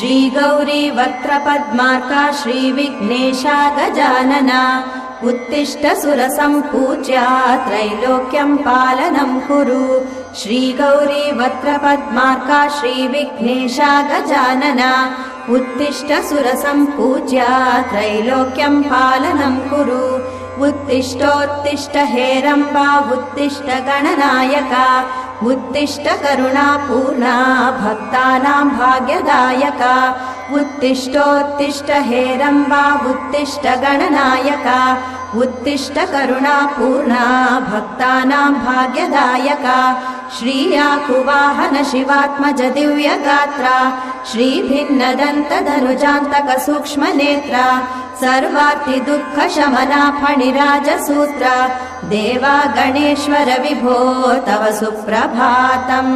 श्रीगौरी वक्त्रपद्मार्का श्रीविघ्नेशा गजानना उत्तिष्ठ सुरसम्पूज्या त्रैलोक्यं पालनं कुरु श्रीगौरी वक्त्रपद्मार्का श्रीविघ्नेशा गजानना उत्तिष्ठ सुरसम्पूज्या त्रैलोक्यं पालनं कुरु उत्तिष्ठोत्तिष्ठ हेरम्बा उत्तिष्ठ गणनायका उत्तिष्ठ करुणापूर्णा भक्तानां भाग्यदायका उत्तिष्ठोत्तिष्ठ हेरम्बा उत्तिष्ठ गणनायका उत्तिष्ठ करुणापूर्णा भक्तानां भाग्यदायका श्रीयाकुवाहन शिवात्मज दिव्यगात्रा श्रीभिन्नदन्तधनुजान्तक सूक्ष्मनेत्रा सर्वार्ति दुःख शमना फणिराजसूत्रा देवा गणेश्वर विभो तव सुप्रभातम्।